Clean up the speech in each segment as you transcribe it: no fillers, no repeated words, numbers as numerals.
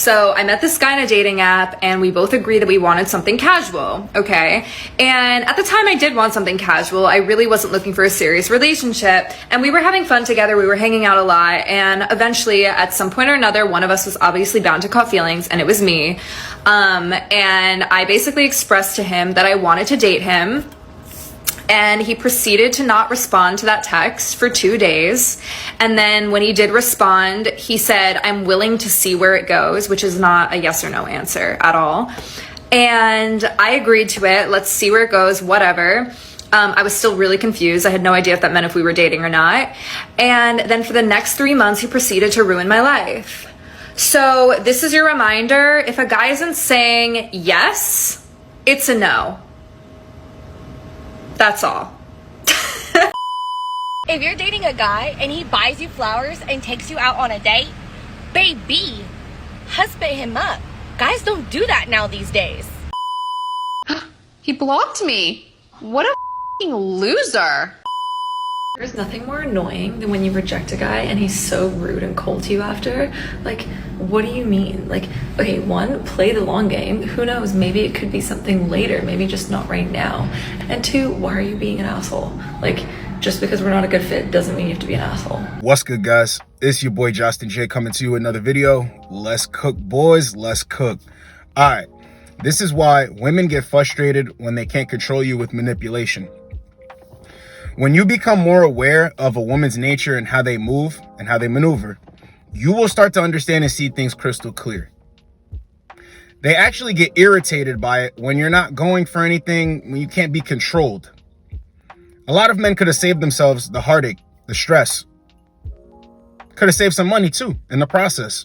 So I met this guy on a dating app and we both agreed that we wanted something casual, okay? And at the time I did want something casual. I really wasn't looking for a serious relationship, and we were having fun together. We were hanging out a lot, and eventually at some point or another, one of us was obviously bound to caught feelings, and it was me. And I basically expressed to him that I wanted to date him. And he proceeded to not respond to that text for 2 days. And then when he did respond, he said, I'm willing to see where it goes, which is not a yes or no answer at all. And I agreed to it. Let's see where it goes, whatever. I was still really confused. I had no idea if that meant if we were dating or not. And then for the next 3 months, he proceeded to ruin my life. So this is your reminder. If a guy isn't saying yes, it's a no. That's all. If you're dating a guy and he buys you flowers and takes you out on a date, baby, husband him up. Guys don't do that now these days. He blocked me. What a f***ing loser. There's nothing more annoying than when you reject a guy and he's so rude and cold to you after. Like, what do you mean? Like, okay, one, play the long game. Who knows? Maybe it could be something later. Maybe just not right now. And two, why are you being an asshole? Like, just because we're not a good fit doesn't mean you have to be an asshole. What's good, guys? It's your boy Josten J coming to you with another video. Let's cook, boys. Let's cook. All right. This is why women get frustrated when they can't control you with manipulation. When you become more aware of a woman's nature and how they move and how they maneuver, you will start to understand and see things crystal clear. They actually get irritated by it when you're not going for anything, when you can't be controlled. A lot of men could have saved themselves the heartache, the stress. Could have saved some money too in the process.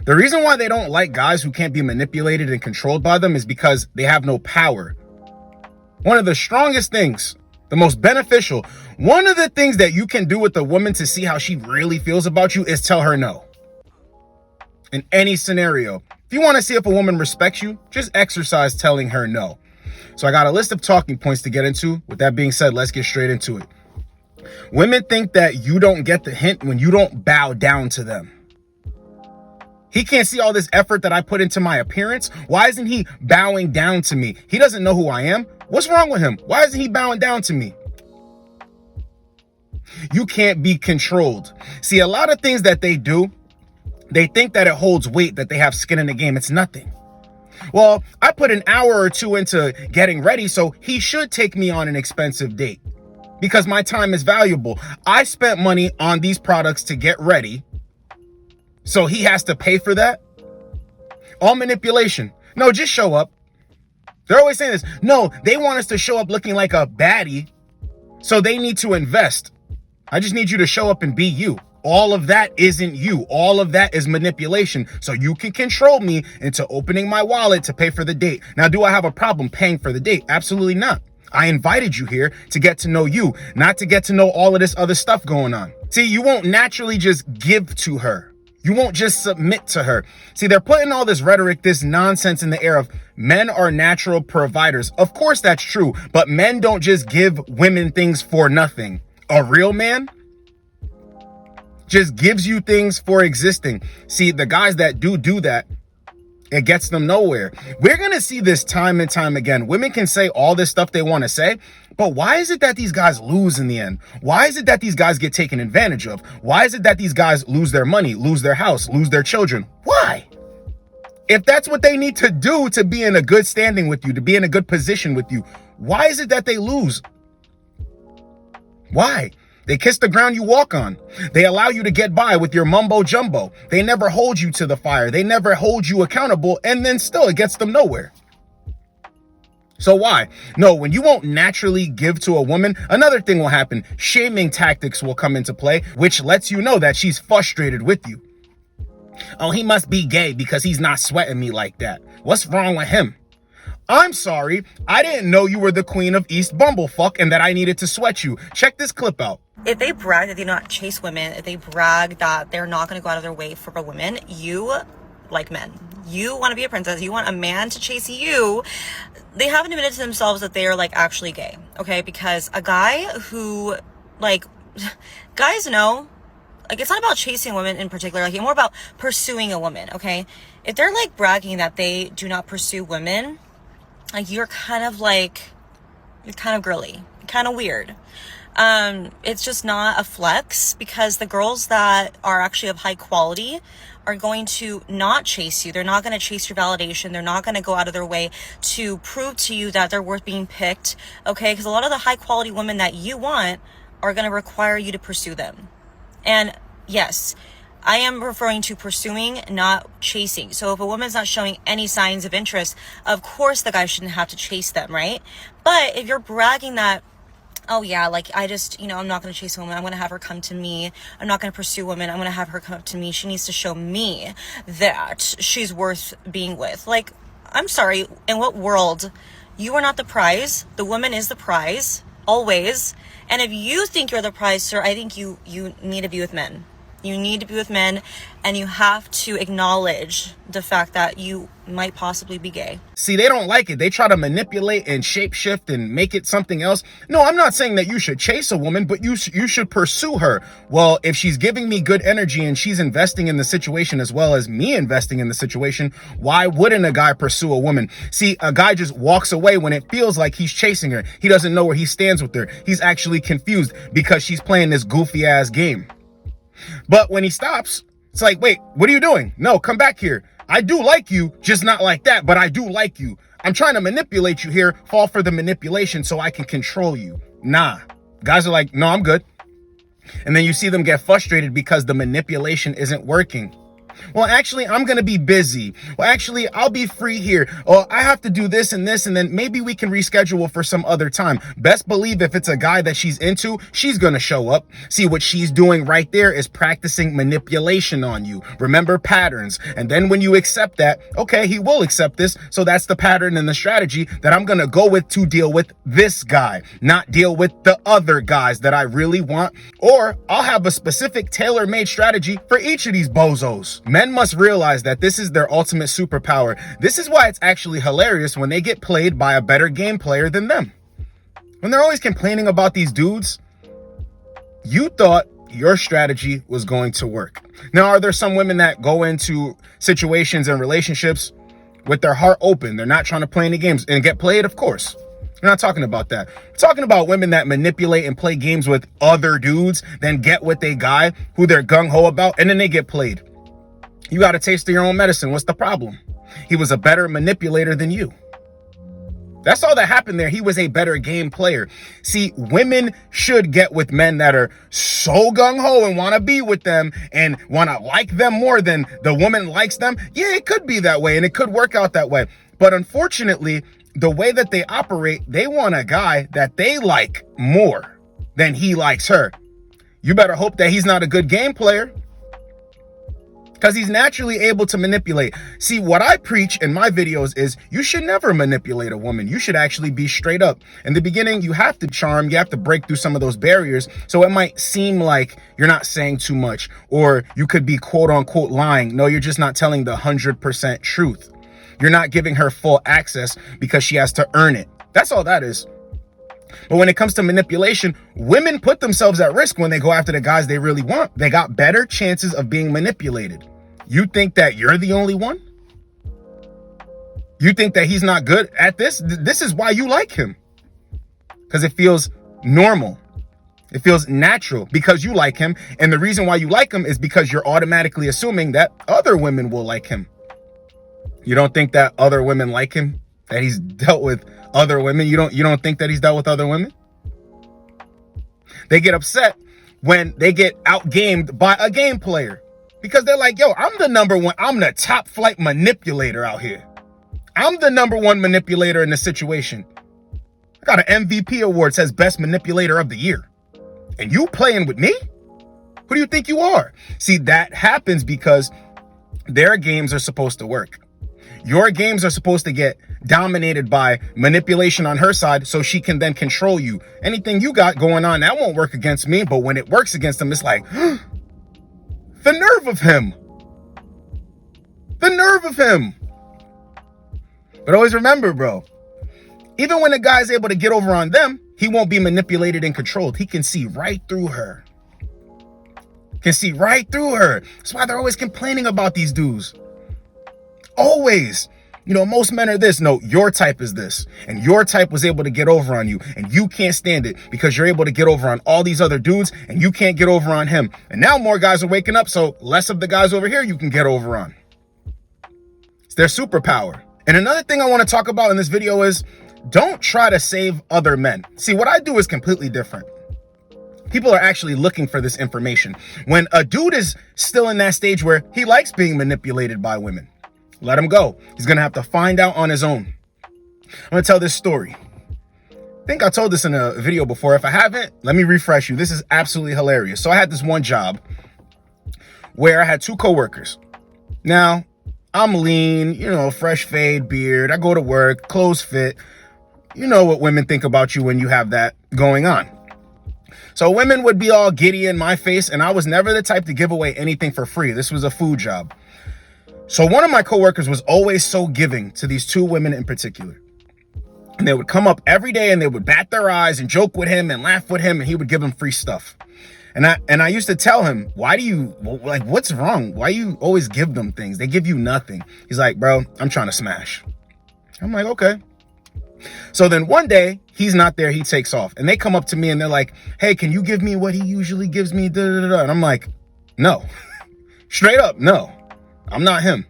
The reason why they don't like guys who can't be manipulated and controlled by them is because they have no power. One of the strongest things, the most beneficial, one of the things that you can do with a woman to see how she really feels about you is tell her no. In any scenario. If you want to see if a woman respects you, just exercise telling her no. So I got a list of talking points to get into. With that being said, let's get straight into it. Women think that you don't get the hint when you don't bow down to them. He can't see all this effort that I put into my appearance. Why isn't he bowing down to me? He doesn't know who I am. What's wrong with him? Why isn't he bowing down to me? You can't be controlled. See, a lot of things that they do, they think that it holds weight, that they have skin in the game. It's nothing. Well, I put an hour or two into getting ready, so he should take me on an expensive date because my time is valuable. I spent money on these products to get ready, so he has to pay for that? All manipulation. No, just show up. They're always saying this. No, they want us to show up looking like a baddie, so they need to invest. I just need you to show up and be you. All of that isn't you. All of that is manipulation, so you can control me into opening my wallet to pay for the date. Now, do I have a problem paying for the date? Absolutely not. I invited you here to get to know you, not to get to know all of this other stuff going on. See, you won't naturally just give to her. You won't just submit to her. See, they're putting all this rhetoric, this nonsense in the air of men are natural providers. Of course, that's true, but men don't just give women things for nothing. A real man just gives you things for existing. See, the guys that do that, it gets them nowhere. We're going to see this time and time again. Women can say all this stuff they want to say, but why is it that these guys lose in the end? Why is it that these guys get taken advantage of? Why is it that these guys lose their money, lose their house, lose their children? Why? If that's what they need to do to be in a good standing with you, to be in a good position with you, why is it that they lose? Why? They kiss the ground you walk on. They allow you to get by with your mumbo jumbo. They never hold you to the fire. They never hold you accountable, and then still it gets them nowhere. So why? No, when you won't naturally give to a woman, another thing will happen. Shaming tactics will come into play, which lets you know that she's frustrated with you. Oh, he must be gay because he's not sweating me like that. What's wrong with him? I'm sorry. I didn't know you were the queen of East Bumblefuck and that I needed to sweat you. Check this clip out. If they brag that they do not chase women, if they brag that they're not going to go out of their way for a woman, you, like men, you want to be a princess, you want a man to chase you, they haven't admitted to themselves that they are like actually gay, okay? Because a guy who, like, guys know like, it's not about chasing women in particular, like, it's more about pursuing a woman, okay? If they're like bragging that they do not pursue women, like, you're kind of girly, kind of weird. It's just not a flex, because the girls that are actually of high quality are going to not chase you. They're not going to chase your validation. They're not going to go out of their way to prove to you that they're worth being picked, okay? Because a lot of the high quality women that you want are going to require you to pursue them. And yes, I am referring to pursuing, not chasing. So if a woman's not showing any signs of interest, of course the guy shouldn't have to chase them, right? But if you're bragging that, oh yeah, like, I just, I'm not going to chase a woman. I'm going to have her come to me. I'm not going to pursue women. I'm going to have her come up to me. She needs to show me that she's worth being with. Like, I'm sorry, in what world? You are not the prize. The woman is the prize, always. And if you think you're the prize, sir, I think you need to be with men. You need to be with men, and you have to acknowledge the fact that you might possibly be gay. See, they don't like it. They try to manipulate and shapeshift and make it something else. No, I'm not saying that you should chase a woman, but you should pursue her. Well, if she's giving me good energy and she's investing in the situation as well as me investing in the situation, why wouldn't a guy pursue a woman? See, a guy just walks away when it feels like he's chasing her. He doesn't know where he stands with her. He's actually confused because she's playing this goofy ass game. But when he stops, it's like, wait, what are you doing? No, come back here. I do like you, just not like that, but I do like you. I'm trying to manipulate you here, fall for the manipulation so I can control you. Nah. Guys are like, no, I'm good. And then you see them get frustrated because the manipulation isn't working. Well, actually, I'm going to be busy. Well, actually, I'll be free here. Or I have to do this, and then maybe we can reschedule for some other time. Best believe if it's a guy that she's into, she's going to show up. See, what she's doing right there is practicing manipulation on you. Remember patterns. And then when you accept that, okay, he will accept this. So that's the pattern and the strategy that I'm going to go with to deal with this guy, not deal with the other guys that I really want. Or I'll have a specific tailor-made strategy for each of these bozos. Men must realize that this is their ultimate superpower. This is why it's actually hilarious when they get played by a better game player than them. When they're always complaining about these dudes, you thought your strategy was going to work. Now, are there some women that go into situations and relationships with their heart open? They're not trying to play any games and get played? Of course. We're not talking about that. We're talking about women that manipulate and play games with other dudes, then get with a guy who they're gung-ho about, and then they get played. You got a taste of your own medicine. What's the problem? He was a better manipulator than you. That's all that happened there. He was a better game player. See, women should get with men that are so gung-ho and want to be with them and want to like them more than the woman likes them. Yeah, it could be that way, and it could work out that way. But unfortunately, the way that they operate, they want a guy that they like more than he likes her. You better hope that he's not a good game player, because he's naturally able to manipulate. See, what I preach in my videos is you should never manipulate a woman. You should actually be straight up. In the beginning, you have to charm. You have to break through some of those barriers. So it might seem like you're not saying too much, or you could be quote unquote lying. No, you're just not telling the 100% truth. You're not giving her full access because she has to earn it. That's all that is. But when it comes to manipulation, women put themselves at risk when they go after the guys they really want. They got better chances of being manipulated. You think that you're the only one? You think that he's not good at this? This is why you like him. Because it feels normal. It feels natural because you like him. And the reason why you like him is because you're automatically assuming that other women will like him. You don't think that other women like him? That he's dealt with other women? You don't think that he's dealt with other women? They get upset when they get outgamed by a game player. Because they're like, yo, I'm the number one. I'm the top flight manipulator out here. I'm the number one manipulator in the situation. I got an MVP award, says best manipulator of the year. And you playing with me? Who do you think you are? See, that happens because their games are supposed to work. Your games are supposed to get dominated by manipulation on her side so she can then control you. Anything you got going on, that won't work against me. But when it works against them, it's like, the nerve of him. The nerve of him. But always remember, bro, even when a guy's able to get over on them, he won't be manipulated and controlled. He can see right through her. can see right through her. That's why they're always complaining about these dudes. Always. You know, most men are this. No, your type is this. And your type was able to get over on you. And you can't stand it because you're able to get over on all these other dudes and you can't get over on him. And now more guys are waking up, so less of the guys over here you can get over on. It's their superpower. And another thing I want to talk about in this video is don't try to save other men. See, what I do is completely different. People are actually looking for this information. When a dude is still in that stage where he likes being manipulated by women, let him go. He's going to have to find out on his own. I'm going to tell this story. I think I told this in a video before. If I haven't, let me refresh you. This is absolutely hilarious. So I had this one job where I had 2 coworkers. Now, I'm lean, you know, fresh fade, beard. I go to work, clothes fit. You know what women think about you when you have that going on. So women would be all giddy in my face, and I was never the type to give away anything for free. This was a food job. So one of my coworkers was always so giving to these 2 women in particular. And they would come up every day and they would bat their eyes and joke with him and laugh with him, and he would give them free stuff. And I used to tell him, why do you, like, what's wrong? Why you always give them things? They give you nothing. He's like, bro, I'm trying to smash. I'm like, okay. So then one day he's not there. He takes off and they come up to me and they're like, hey, can you give me what he usually gives me? Da, da, da, da. And I'm like, no, straight up. No, I'm not him.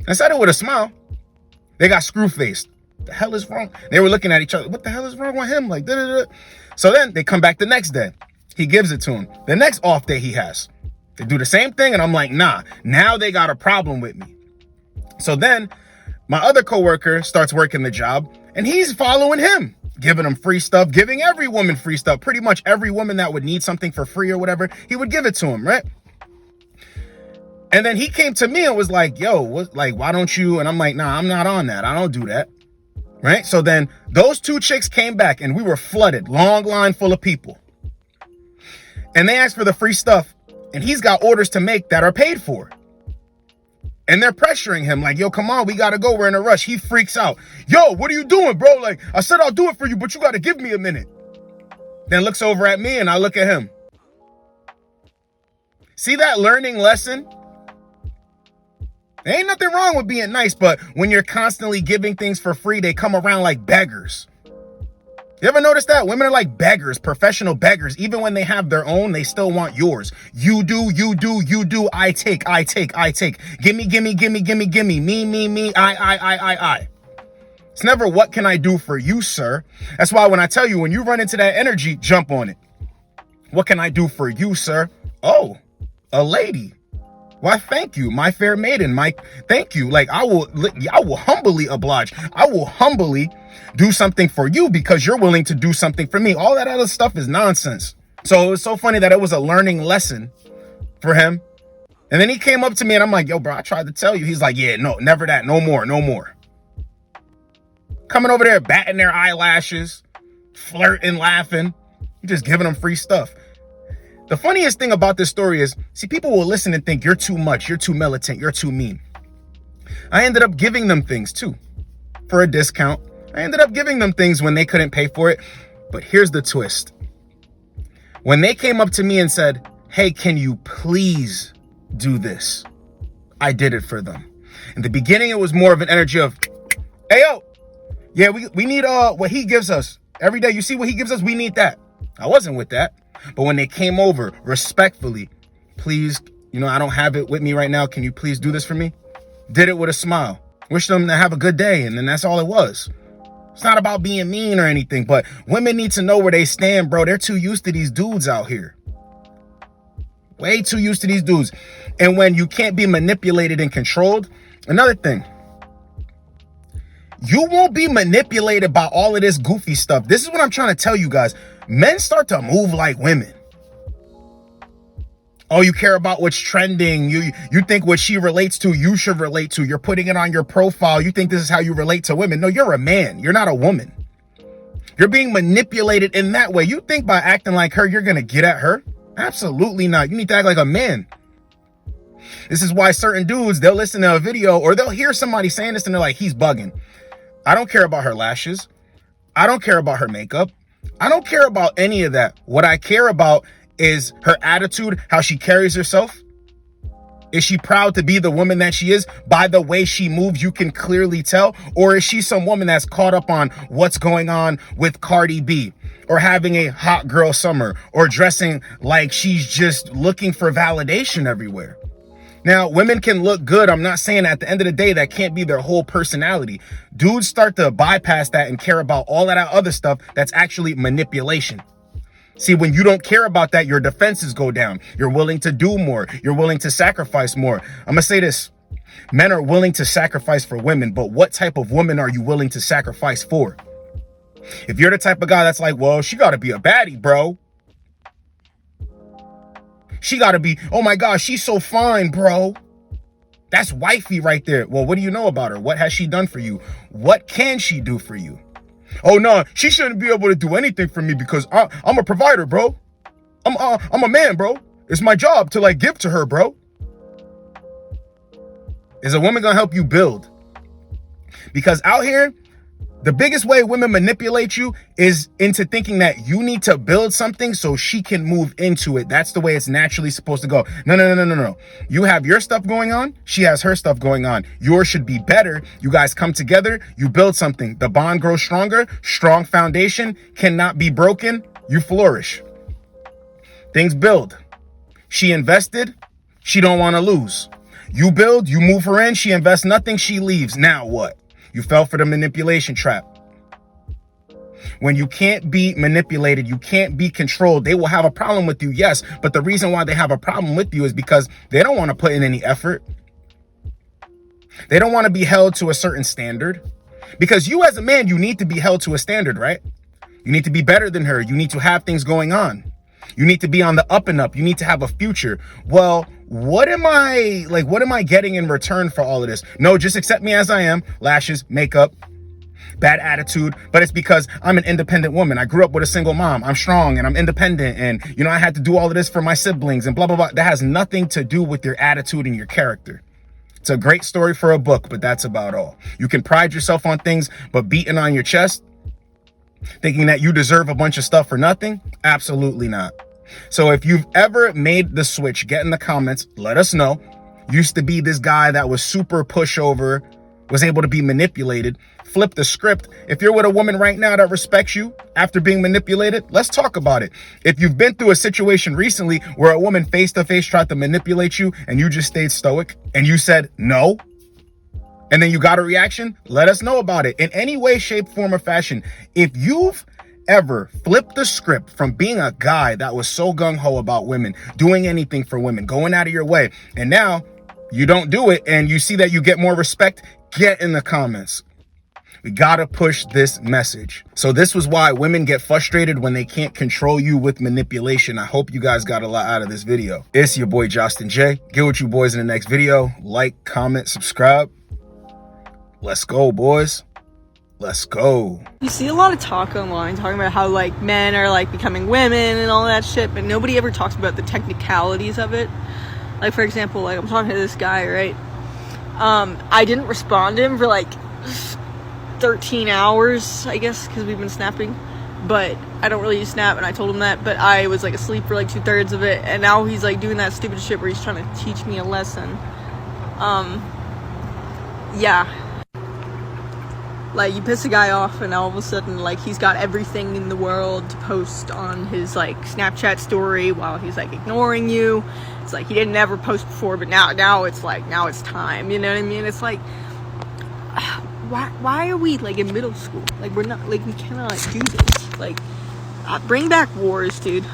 I said it with a smile. They got screw faced. The hell is wrong? They were looking at each other. What the hell is wrong with him? Like, da, da, da. So then they come back the next day. He gives it to him. The next off day he has. They do the same thing. And I'm like, nah, now they got a problem with me. So then my other coworker starts working the job and he's following him, giving him free stuff, giving every woman free stuff. Pretty much every woman that would need something for free or whatever, he would give it to him, right? And then he came to me and was like, yo, what, like, why don't you? And I'm like, nah, I'm not on that. I don't do that. Right? So then those 2 chicks came back and we were flooded, long line full of people. And they asked for the free stuff and he's got orders to make that are paid for. And they're pressuring him like, yo, come on, we got to go. We're in a rush. He freaks out. Yo, what are you doing, bro? Like, I said I'll do it for you, but you got to give me a minute. Then looks over at me and I look at him. See that learning lesson? There ain't nothing wrong with being nice, but when you're constantly giving things for free, they come around like beggars. You ever notice that? Women are like beggars, professional beggars. Even when they have their own, they still want yours. You do, you do, you do. I take, I take, I take. Gimme, gimme, gimme, gimme, gimme. Me, I. It's never what can I do for you, sir? That's why when I tell you, when you run into that energy, jump on it. What can I do for you, sir? Oh, a lady. Why, thank you, my fair maiden. Mike, thank you. Like, I will humbly oblige. I will humbly do something for you because you're willing to do something for me. All that other stuff is nonsense. So it was so funny that it was a learning lesson for him. And then he came up to me and I'm like, yo, bro, I tried to tell you. He's like, yeah, no, never that. No more, no more. Coming over there, batting their eyelashes, flirting, laughing, just giving them free stuff. The funniest thing about this story is, see, people will listen and think you're too much, you're too militant, you're too mean. I ended up giving them things too, for a discount. I ended up giving them things when they couldn't pay for it. But here's the twist. When they came up to me and said, hey, can you please do this? I did it for them. In the beginning, it was more of an energy of, hey, yo, yeah, we need what he gives us every day. You see what he gives us? We need that. I wasn't with that. But when they came over respectfully, please, you know, I don't have it with me right now. Can you please do this for me? Did it with a smile. Wish them to have a good day. And then that's all it was. It's not about being mean or anything, but women need to know where they stand, bro. They're too used to these dudes out here. Way too used to these dudes. And when you can't be manipulated and controlled, another thing, you won't be manipulated by all of this goofy stuff. This is what I'm trying to tell you guys. Men start to move like women. Oh, you care about what's trending. You think what she relates to, you should relate to. You're putting it on your profile. You think this is how you relate to women. No, you're a man. You're not a woman. You're being manipulated in that way. You think by acting like her, you're going to get at her? Absolutely not. You need to act like a man. This is why certain dudes, they'll listen to a video or they'll hear somebody saying this and they're like, he's bugging. I don't care about her lashes. I don't care about her makeup. I don't care about any of that. What I care about Is her attitude, how she carries herself? Is she proud to be the woman that she is? By the way she moves, you can clearly tell. Or is she some woman that's caught up on what's going on with Cardi B, or having a hot girl summer, or dressing like she's just looking for validation everywhere? Now, women can look good. I'm not saying at the end of the day that can't be their whole personality. Dudes start to bypass that and care about all of that other stuff that's actually manipulation. See, when you don't care about that, your defenses go down. You're willing to do more. You're willing to sacrifice more. I'm going to say this. Men are willing to sacrifice for women, but what type of woman are you willing to sacrifice for? If you're the type of guy that's like, well, she got to be a baddie, bro. She got to be, oh my gosh, she's so fine, bro. That's wifey right there. Well, what do you know about her? What has she done for you? What can she do for you? Oh no, she shouldn't be able to do anything for me because I'm a provider, bro. I'm a man, bro. It's my job to like give to her, bro. Is a woman gonna help you build? Because out here, the biggest way women manipulate you is into thinking that you need to build something so she can move into it. That's the way it's naturally supposed to go. No. You have your stuff going on. She has her stuff going on. Yours should be better. You guys come together. You build something. The bond grows stronger. Strong foundation cannot be broken. You flourish. Things build. She invested. She don't want to lose. You build. You move her in. She invests nothing. She leaves. Now what? You fell for the manipulation trap. When you can't be manipulated, you can't be controlled, they will have a problem with you, yes. But the reason why they have a problem with you is because they don't want to put in any effort. They don't want to be held to a certain standard. Because you as a man, you need to be held to a standard, right? You need to be better than her. You need to have things going on. You need to be on the up and up. You need to have a future. Well, what am I getting in return for all of this? No, just accept me as I am. Lashes, makeup, bad attitude. But it's because I'm an independent woman. I grew up with a single mom. I'm strong and I'm independent. And, you know, I had to do all of this for my siblings and blah, blah, blah. That has nothing to do with your attitude and your character. It's a great story for a book, but that's about all. You can pride yourself on things, but beating on your chest, thinking that you deserve a bunch of stuff for nothing? Absolutely not. So if you've ever made the switch, get in the comments, let us know. Used to be this guy that was super pushover, was able to be manipulated. Flip the script. If you're with a woman right now that respects you after being manipulated, let's talk about it. If you've been through a situation recently where a woman face to face tried to manipulate you and you just stayed stoic and you said no, and then you got a reaction, let us know about it in any way, shape, form, or fashion. If you've ever flipped the script from being a guy that was so gung-ho about women, doing anything for women, going out of your way, and now you don't do it and you see that you get more respect, get in the comments. We gotta push this message. So this was why women get frustrated when they can't control you with manipulation. I hope you guys got a lot out of this video. It's your boy Josten J. Get with you boys in the next video. Like, comment, subscribe. Let's go, boys. Let's go. You see a lot of talk online talking about how like men are like becoming women and all that shit, but nobody ever talks about the technicalities of it. Like, for example, like I'm talking to this guy, right? I didn't respond to him for like 13 hours, I guess, because we've been snapping, but I don't really use Snap, and I told him that, but I was like asleep for like 2/3 of it, and now he's like doing that stupid shit where he's trying to teach me a lesson. Yeah. Like, you piss a guy off and all of a sudden, like, he's got everything in the world to post on his, like, Snapchat story while he's, like, ignoring you. It's like, he didn't ever post before, but now it's, like, now it's time, you know what I mean? It's like, why are we, like, in middle school? Like, we're not, like, we cannot do this. Like, bring back wars, dude.